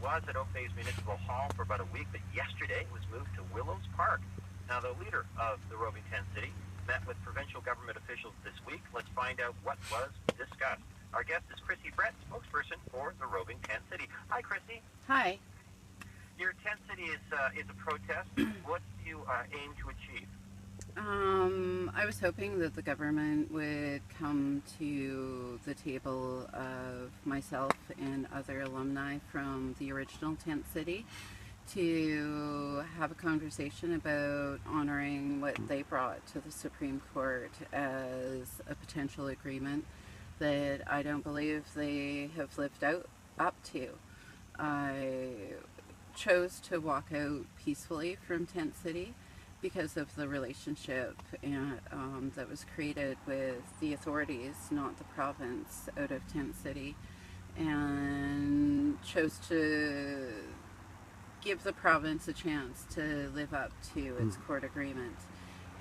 was at Oak Bay's Municipal Hall for about a week, but yesterday it was moved to Willows Park. Now, the leader of the roving tent city met with provincial government officials this week. Let's find out what was discussed. Our guest is Chrissy Brett, spokesperson for the roving tent city. Hi, Chrissy. Hi. Your tent city is a protest. What do you aim to achieve? I was hoping that the government would come to the table of myself and other alumni from the original tent city to have a conversation about honoring what they brought to the Supreme Court as a potential agreement that I don't believe they have lived up to. I chose to walk out peacefully from Tent City because of the relationship that was created with the authorities, not the province, out of Tent City, and chose to give the province a chance to live up to its court agreement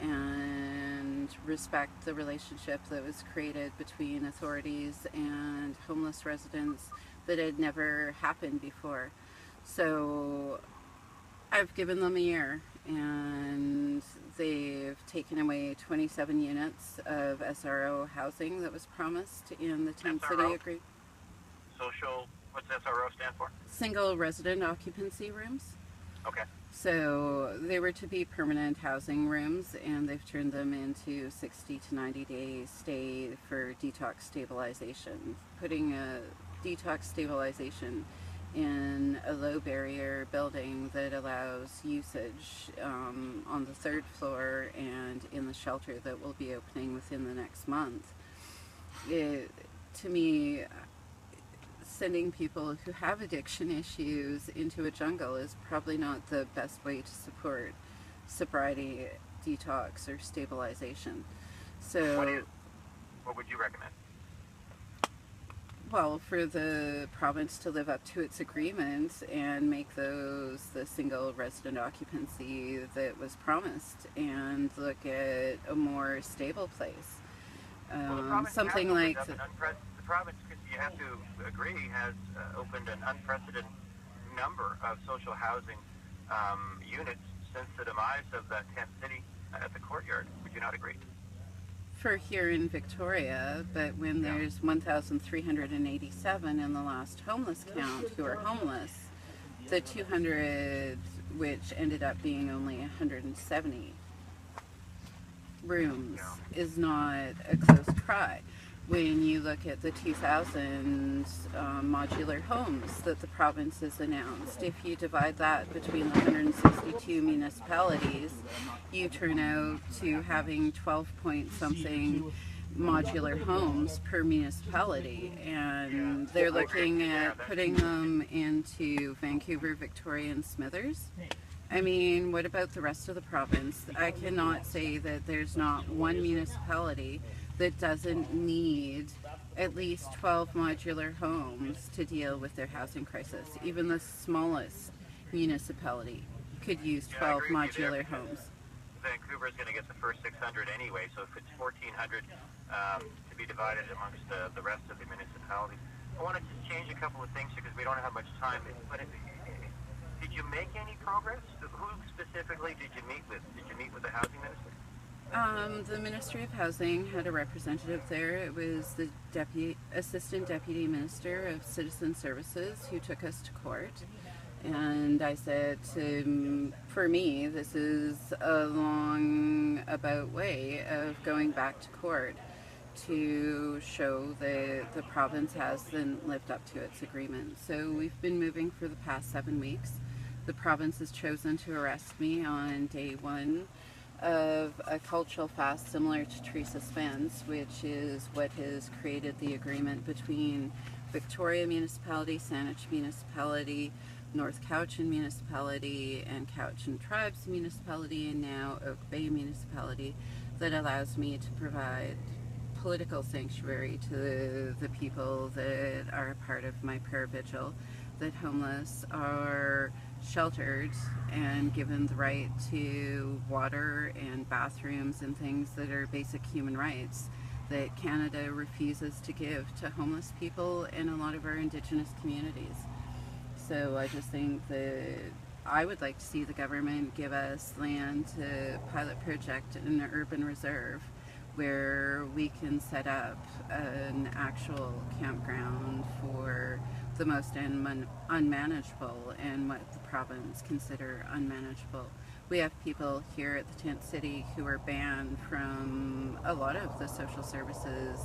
and respect the relationship that was created between authorities and homeless residents that had never happened before. So I've given them a year, and they've taken away 27 units of SRO housing that was promised in the Tent City agreement. What's SRO stand for? Single resident occupancy rooms. Okay. So they were to be permanent housing rooms, and they've turned them into 60 to 90 day stay for detox stabilization. Putting a detox stabilization in a low barrier building that allows usage on the third floor and in the shelter that will be opening within the next month. To me, sending people who have addiction issues into a jungle is probably not the best way to support sobriety, detox, or stabilization. So, what would you recommend? Well, for the province to live up to its agreement and make those the single resident occupancy that was promised, and look at a more stable place. Something like the province, you have to agree, has opened an unprecedented number of social housing units since the demise of that tent city at the courtyard. Would you not agree? For here in Victoria, but when there's 1,387 in the last homeless count who are homeless, the 200, which ended up being only 170 rooms, is not a close cry. When you look at the 2,000 modular homes that the province has announced, if you divide that between the 162 municipalities, you turn out to having 12 point something modular homes per municipality, and they're looking at putting them into Vancouver, Victoria, and Smithers. I mean, what about the rest of the province? I cannot say that there's not one municipality that doesn't need at least 12 modular homes to deal with their housing crisis. Even the smallest municipality could use 12 modular homes. Vancouver is going to get the first 600 anyway, so if it's 1,400 to be divided amongst the rest of the municipalities. I wanted to change a couple of things because we don't have much time, but did you make any progress? Who specifically did you meet with? Did you meet with the housing minister? The Ministry of Housing had a representative there. It was the Assistant Deputy Minister of Citizen Services who took us to court. And I said, for me, this is a long about way of going back to court to show that the province hasn't lived up to its agreement. So we've been moving for the past 7 weeks. The province has chosen to arrest me on day one of a cultural fast similar to Teresa Spence, which is what has created the agreement between Victoria Municipality, Saanich Municipality, North Cowichan Municipality, and Cowichan Tribes Municipality, and now Oak Bay Municipality, that allows me to provide political sanctuary to the people that are a part of my prayer vigil, that homeless are sheltered and given the right to water and bathrooms and things that are basic human rights that Canada refuses to give to homeless people and a lot of our Indigenous communities. so I just think that I would like to see the government give us land to pilot project in an urban reserve where we can set up an actual campground for the most unmanageable and what the province consider unmanageable. We have people here at the tent city who are banned from a lot of the social services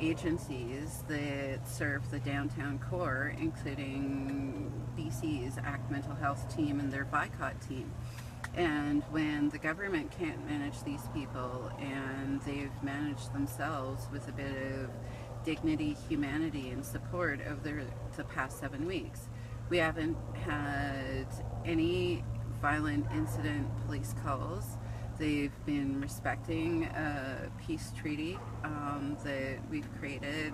agencies that serve the downtown core, including BC's ACT Mental Health team and their BICOT team. And when the government can't manage these people and they've managed themselves with a bit of dignity, humanity, and support over the past 7 weeks, we haven't had any violent incident police calls. They've been respecting a peace treaty that we've created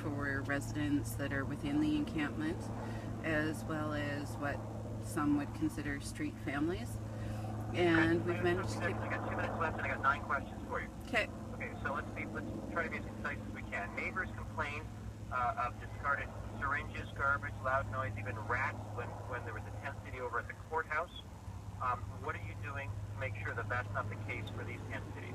for residents that are within the encampment, as well as what some would consider street families. And we've managed to... I got 2 minutes left and I got 9 questions for you. Okay. Okay, so let's try to be as concise as we can. Neighbors complained of discarded syringes, garbage, loud noise, even rats when there was a tent city over at the courthouse. What are you doing to make sure that that's not the case for these tent cities?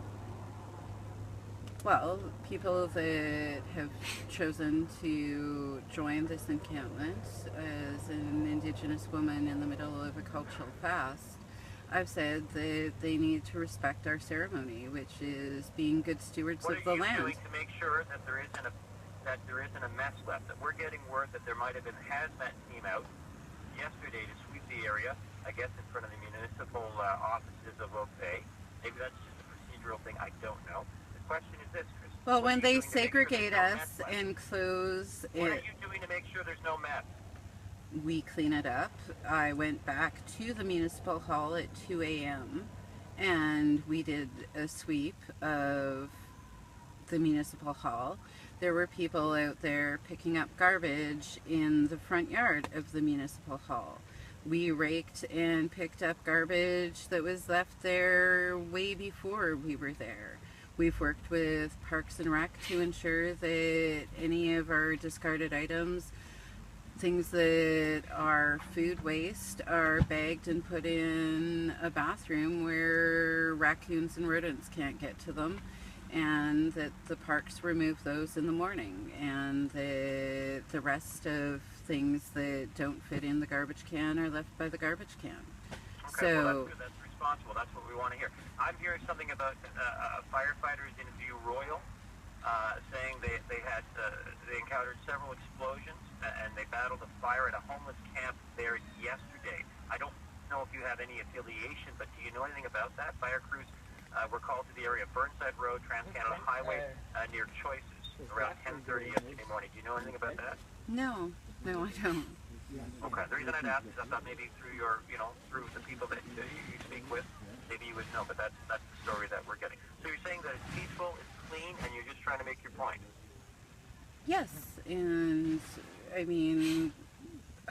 Well, people that have chosen to join this encampment as an Indigenous woman in the middle of a cultural fast, I've said that they need to respect our ceremony, which is being good stewards of the land. What are you doing to make sure that there isn't a mess left? That we're getting word that there might have been hazmat team out yesterday to sweep the area, I guess in front of the municipal offices of Oak Bay. Maybe that's just a procedural thing, I don't know. The question is this, Chris. Well, when they segregate us and close it... What are you doing to make sure there's no mess? We clean it up. I went back to the municipal hall at 2 a.m. and we did a sweep of the municipal hall. There were people out there picking up garbage in the front yard of the municipal hall. We raked and picked up garbage that was left there way before we were there. We've worked with Parks and Rec to ensure that any of our discarded items, things that are food waste, are bagged and put in a bathroom where raccoons and rodents can't get to them, and that the parks remove those in the morning, and that the rest of things that don't fit in the garbage can are left by the garbage can. Okay, well, that's good. That's responsible. That's what we want to hear. I'm hearing something about firefighters in View Royal saying they encountered several explosions and they battled a fire at a homeless camp there yesterday. I don't know if you have any affiliation, but do you know anything about that? Fire crews were called to the area of Burnside Road, Trans-Canada Highway, near Choices, around 10:30 yesterday morning. Do you know anything about that? No, I don't. Okay. The reason I'd ask is I thought maybe through through the people that you speak with, maybe you would know, but that's the story that we're getting. So you're saying that it's peaceful, it's clean, and you're just trying to make your point. Yes, and I mean,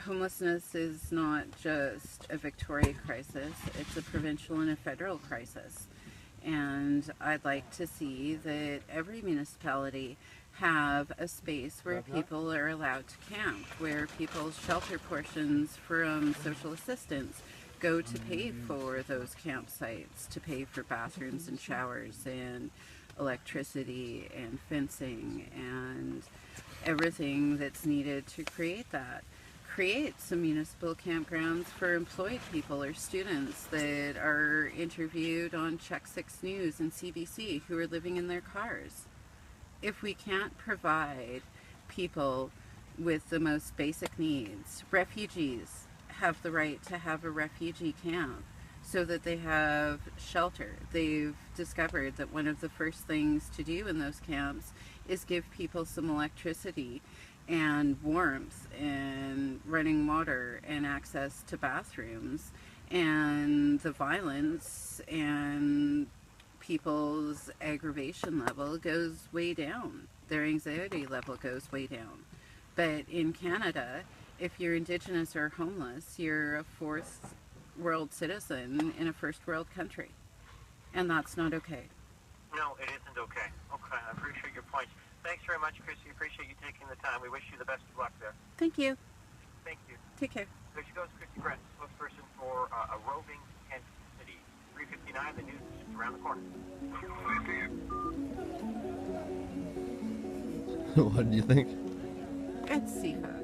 homelessness is not just a Victoria crisis, it's a provincial and a federal crisis. And I'd like to see that every municipality have a space where people are allowed to camp, where people's shelter portions from social assistance go to pay for those campsites, to pay for bathrooms and showers and electricity and fencing and everything that's needed to create that. Create some municipal campgrounds for employed people or students that are interviewed on Check 6 News and CBC who are living in their cars. If we can't provide people with the most basic needs, refugees have the right to have a refugee camp so that they have shelter. They've discovered that one of the first things to do in those camps is give people some electricity and warmth and running water and access to bathrooms, and the violence and people's aggravation level goes way down. Their anxiety level goes way down. But in Canada, if you're Indigenous or homeless, you're a fourth world citizen in a first world country. And that's not okay. No, it isn't okay. Okay, I appreciate your points. Thanks very much, Chrissy. Appreciate you taking the time. We wish you the best of luck there. Thank you. Thank you. Take care. There she goes, Chrissy Brett, spokesperson for a roving tent city. 3:59, the news is around the corner. What do you think? It's CFAX.